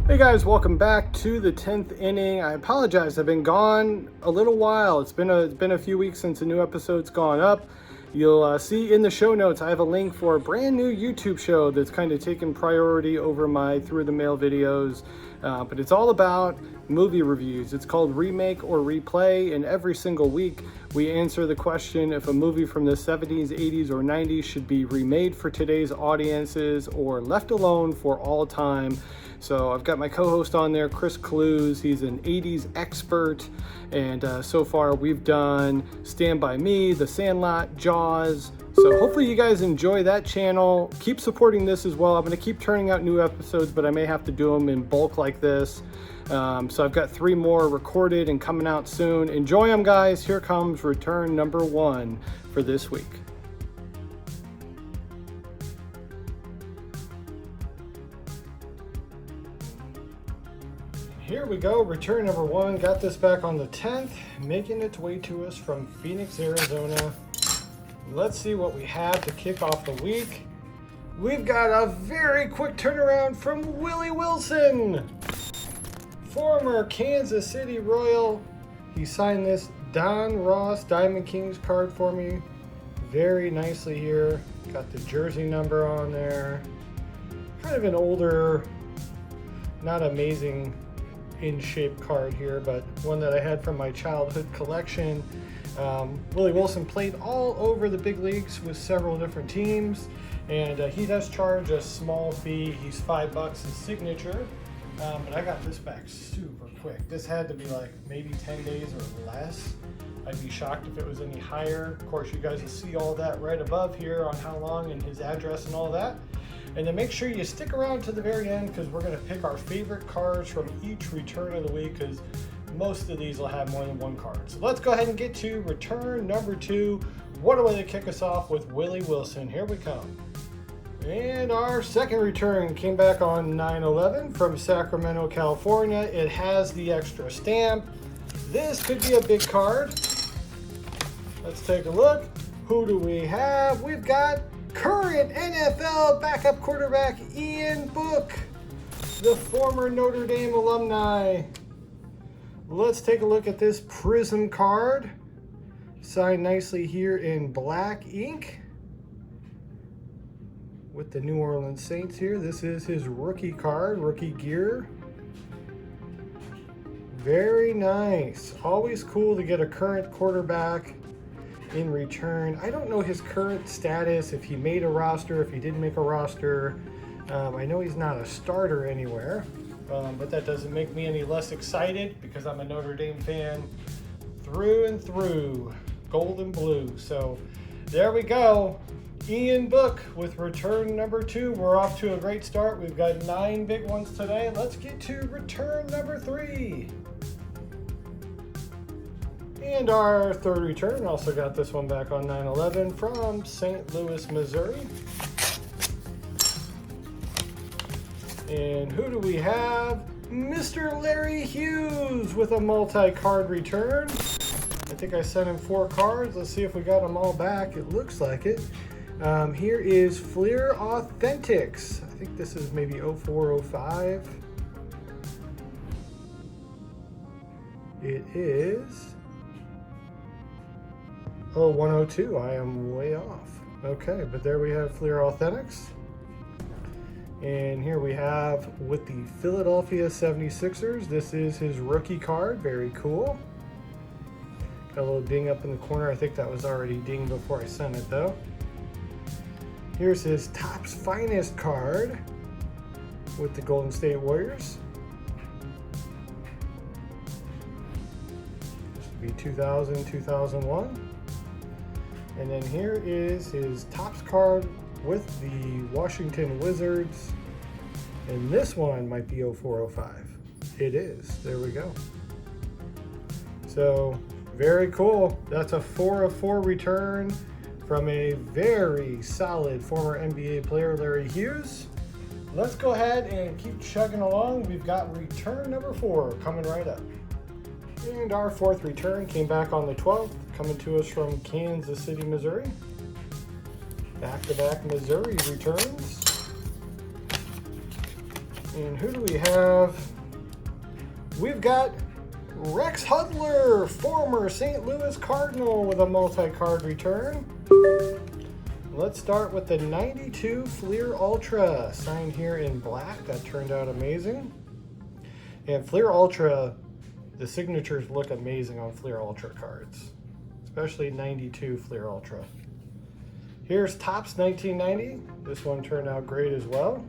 Hey guys, welcome back to the 10th inning. I apologize, I've been gone a little while. It's been a few weeks since a new episode's gone up. You'll see in the show notes I have a link for a brand new YouTube show that's kind of taken priority over my through the mail videos, but it's all about movie reviews. It's called Remake or Replay, and every single week we answer the question if a movie from the 70s, 80s, or 90s should be remade for today's audiences or left alone for all time. So I've got my co-host on there, Chris Clues. He's an 80s expert, and so far we've done Stand By Me, The Sandlot, Jaws. So hopefully you guys enjoy that channel. Keep supporting this as well. I'm going to keep turning out new episodes, but I may have to do them in bulk like this. So I've got 3 more recorded and coming out soon. Enjoy them, guys. Here comes return number 1 for this week. Here we go, return number 1. Got this back on the 10th, making its way to us from Phoenix, Arizona. Let's see what we have to kick off the week. We've got a very quick turnaround from Willie Wilson, former Kansas City Royal. He signed this Don Ross Diamond Kings card for me very nicely here. Got the jersey number on there. Kind of an older, not amazing in shape card here, but one that I had from my childhood collection. Willie Wilson played all over the big leagues with several different teams, and he does charge a small fee. He's $5 his signature, but I got this back super quick. This had to be like maybe 10 days or less. I'd be shocked if it was any higher. Of course, you guys will see all that right above here on how long and his address and all that. And then make sure you stick around to the very end, because we're going to pick our favorite cards from each return of the week, because most of these will have more than one card. So let's go ahead and get to return number 2. What a way to kick us off with Willie Wilson. Here we come. And our second return came back on 9/11 from Sacramento, California. It has the extra stamp. This could be a big card. Let's take a look. Who do we have? We've got current NFL backup quarterback Ian Book, the former Notre Dame alumni. Let's take a look at this Prism card, signed nicely here in black ink with the New Orleans Saints here. This is his rookie card, rookie gear. Very nice. Always cool to get a current quarterback in return. I don't know his current status, if he made a roster, if he didn't make a roster. I know he's not a starter anywhere, but that doesn't make me any less excited, because I'm a Notre Dame fan through and through, gold and blue. So there we go. Ian Book with return number 2. We're off to a great start. We've got 9 big ones today. Let's get to return number 3. And our third return, also got this one back on 9/11 from St. Louis, Missouri. And who do we have? Mr. Larry Hughes with a multi-card return. I think I sent him 4 cards. Let's see if we got them all back. It looks like it. Here is Fleer Authentics. I think this is maybe 0405. It is 102. I am way off. Okay, but there we have Fleer Authentics. And here we have with the Philadelphia 76ers. This is his rookie card. Very cool. Got a little ding up in the corner. I think that was already dinged before I sent it though. Here's his Topps Finest card with the Golden State Warriors. This would be 2000, 2001. And then here is his Topps card with the Washington Wizards. And this one might be 0405. It is. There we go. So, very cool. That's a 4 of 4 return from a very solid former NBA player, Larry Hughes. Let's go ahead and keep chugging along. We've got return number 4 coming right up. And our 4th return came back on the 12th, coming to us from Kansas City, Missouri. Back-to-back Missouri returns. And who do we have? We've got Rex Hudler, former St. Louis Cardinal, with a multi-card return. Let's start with the 92 Fleer Ultra, signed here in black. That turned out amazing. And Fleer Ultra, the signatures look amazing on Fleer Ultra cards, especially 92 Fleer Ultra. Here's Topps 1990. This one turned out great as well.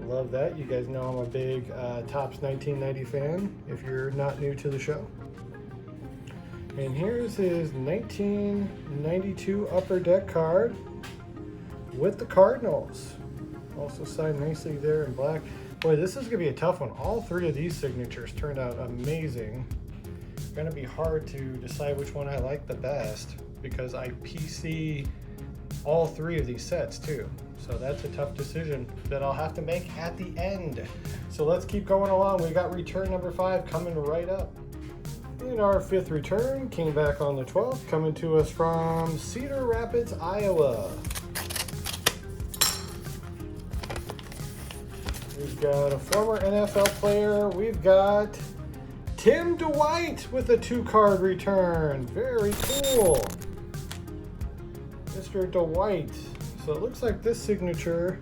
Love that. You guys know I'm a big Topps 1990 fan if you're not new to the show. And here's his 1992 Upper Deck card with the Cardinals. Also signed nicely there in black. Boy, this is going to be a tough one. All three of these signatures turned out amazing. It's going to be hard to decide which one I like the best because I PC all three of these sets too. So that's a tough decision that I'll have to make at the end. So let's keep going along. We got return number 5 coming right up. And our 5th return came back on the 12th, coming to us from Cedar Rapids, Iowa. We've got a former NFL player. We've got Tim Dwight with a 2-card return. Very cool. Mr. Dwight. So it looks like this signature,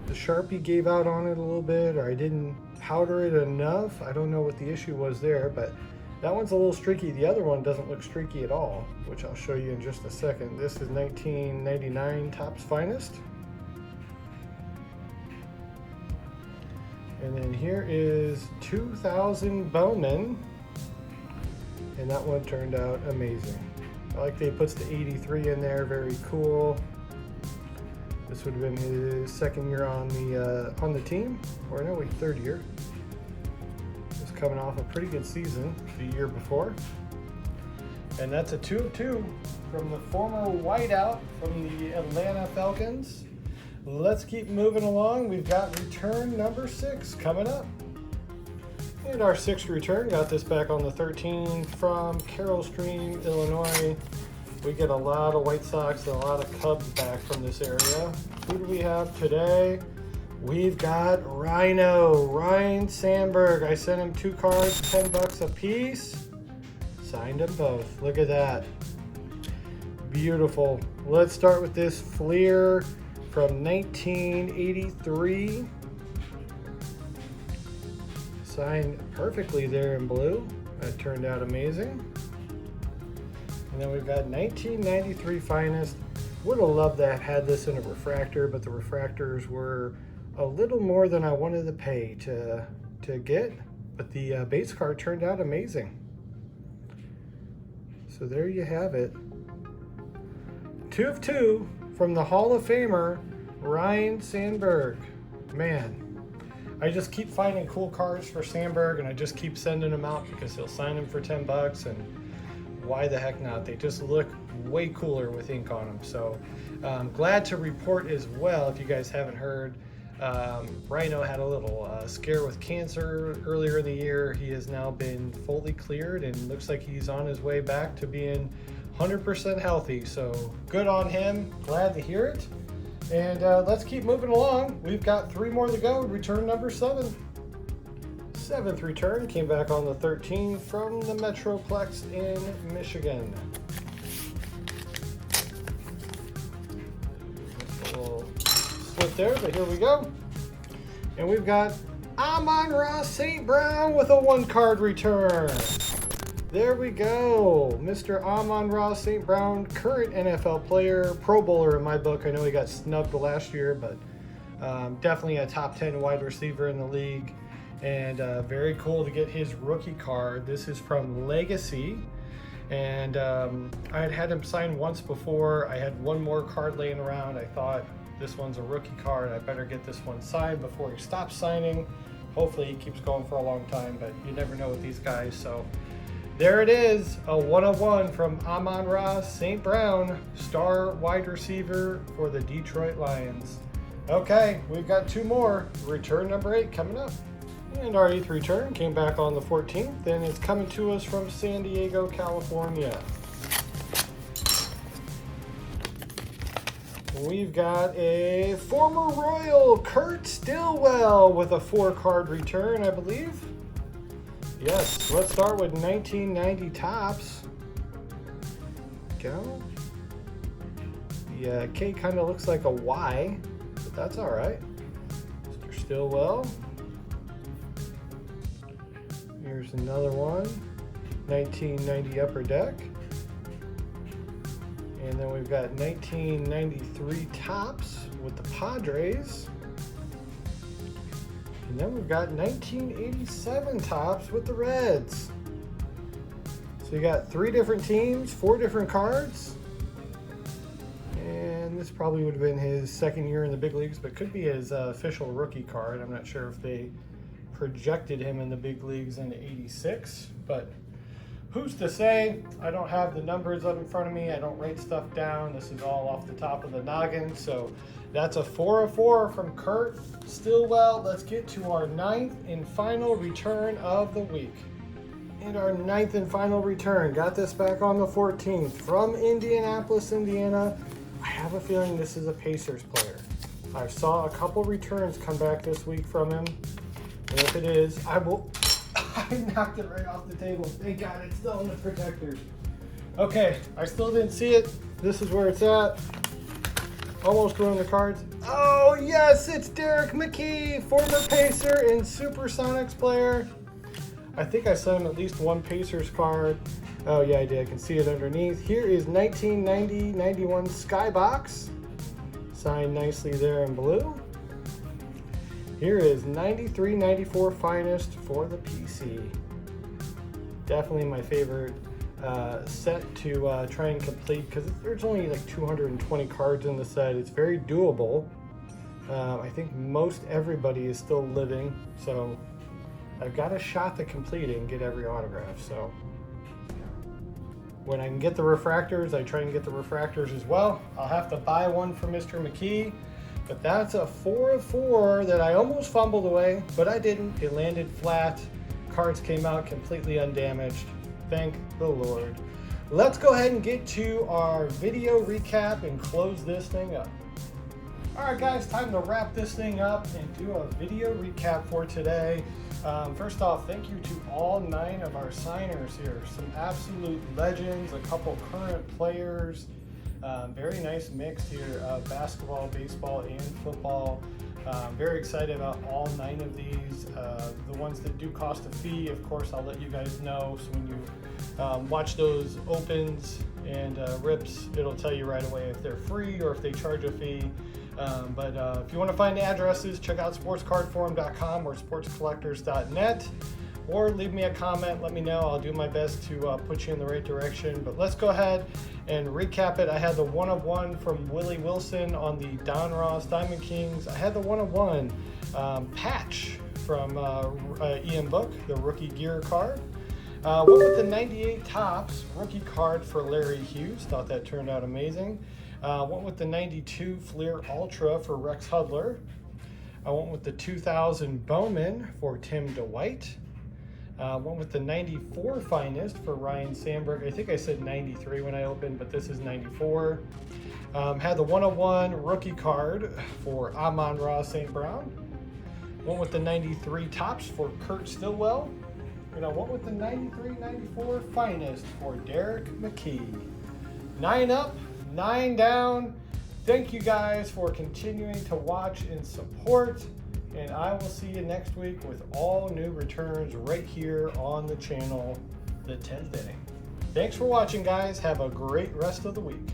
the Sharpie gave out on it a little bit, or I didn't powder it enough. I don't know what the issue was there, but that one's a little streaky. The other one doesn't look streaky at all, which I'll show you in just a second. This is 1999 Topps Finest. And then here is 2000 Bowman, and that one turned out amazing. I like that he puts the 83 in there, very cool. This would have been his 2nd year on the team, or no, wait, 3rd year. He was coming off a pretty good season the year before. And that's a 2 of 2 from the former wideout from the Atlanta Falcons. Let's keep moving along. We've got return number 6 coming up. And our 6th return, got this back on the 13th from Carroll Stream, Illinois. We get a lot of White Sox and a lot of Cubs back from this area. Who do we have today? We've got Ryne Sandberg. I sent him 2 cards, $10 a piece. Signed them both. Look at that. Beautiful. Let's start with this Fleer from 1983. Signed perfectly there in blue. That turned out amazing. And then we've got 1993 Finest. Would have loved that had this in a refractor, but the refractors were a little more than I wanted to pay to get. But the base card turned out amazing. So there you have it. 2 of 2 from the Hall of Famer, Ryne Sandberg. Man. I just keep finding cool cards for Sandberg, and I just keep sending them out because he'll sign them for $10, and why the heck not? They just look way cooler with ink on them. So glad to report as well, if you guys haven't heard, Rhino had a little scare with cancer earlier in the year. He has now been fully cleared and looks like he's on his way back to being 100% healthy. So good on him. Glad to hear it. And let's keep moving along. We've got 3 more to go. Return number 7. 7th return came back on the 13th from the Metroplex in Michigan. Just a little slip there, but here we go. And we've got Amon-Ra St Brown with a 1-card return. There we go. Mr. Amon-Ra St Brown, current NFL player, Pro Bowler in my book. I know he got snubbed last year, but definitely a top 10 wide receiver in the league. And very cool to get his rookie card. This is from Legacy. And I had had him sign once before. I had one more card laying around. I thought, this one's a rookie card. I better get this one signed before he stops signing. Hopefully he keeps going for a long time, but you never know with these guys. So there it is, a 1/1 from Amon-Ra St Brown, star wide receiver for the Detroit Lions. Okay, we've got 2 more. Return number 8 coming up. And our 8th return came back on the 14th, and it's coming to us from San Diego, California. we've got a former Royal, Kurt Stillwell, with a 4-card return, I believe. Yes, let's start with 1990 tops. Go. Yeah, K kind of looks like a Y, but that's all right. Mr. Stillwell. Here's another one, 1990 Upper Deck. And then we've got 1993 tops with the Padres. And then we've got 1987 tops with the Reds. So you got 3 different teams, 4 different cards. And this probably would have been his 2nd year in the big leagues, but could be his official rookie card. I'm not sure if they projected him in the big leagues in '86, but who's to say? I don't have the numbers up in front of me. I don't write stuff down. This is all off the top of the noggin. So that's a 4 of 4 from Kurt Stillwell. Let's get to our 9th and final return of the week. And our 9th and final return, got this back on the 14th from Indianapolis, Indiana. I have a feeling this is a Pacers player. I saw a couple returns come back this week from him. And if it is, I will... I knocked it right off the table. Thank God it's still in the protectors. Okay, I still didn't see it. This is where it's at. Almost ruined the cards. Oh, yes, it's Derrick McKey, former Pacer and Supersonics player. I think I sent him at least one Pacers card. Oh, yeah, I did. I can see it underneath. Here is 1990-91 Skybox. Signed nicely there in blue. Here is 93-94 Finest for the PC. Definitely my favorite set to try and complete, because there's only like 220 cards in the set. It's very doable. I think most everybody is still living, so I've got a shot to complete it and get every autograph. So when I can get the refractors, I try and get the refractors as well. I'll have to buy one for Mr. McKee, but that's a 4 of 4 that I almost fumbled away, but I didn't. It landed flat. Cards came out completely undamaged. Thank the Lord. Let's go ahead and get to our video recap and close this thing up. All right, guys, time to wrap this thing up and do a video recap for today. First off, thank you to all 9 of our signers here. Some absolute legends, a couple current players. Very nice mix here of basketball, baseball, and football. Very excited about all 9 of these. The ones that do cost a fee, of course, I'll let you guys know. So when you watch those opens and rips, it'll tell you right away if they're free or if they charge a fee. But if you want to find the addresses, check out sportscardforum.com or sportscollectors.net, or leave me a comment. Let me know. I'll do my best to put you in the right direction. But let's go ahead and recap it. I had the 1 of 1 from Willie Wilson on the Don Ross Diamond Kings. I had the 1 of 1 patch from Ian Book, the rookie gear card. Went with the 98 Topps rookie card for Larry Hughes. Thought that turned out amazing. Went with the 92 Fleer Ultra for Rex Hudler. I went with the 2000 Bowman for Tim Dwight. Went with the 94 Finest for Ryne Sandberg. I think I said 93 when I opened, but this is 94. Had the 101 rookie card for Amon-Ra St Brown. Went with the 93 Topps for Kurt Stillwell. And I went with the 93-94 Finest for Derrick McKey. 9 up, 9 down. Thank you guys for continuing to watch and support. And I will see you next week with all new returns right here on the channel, the 10th inning. Thanks for watching, guys. Have a great rest of the week.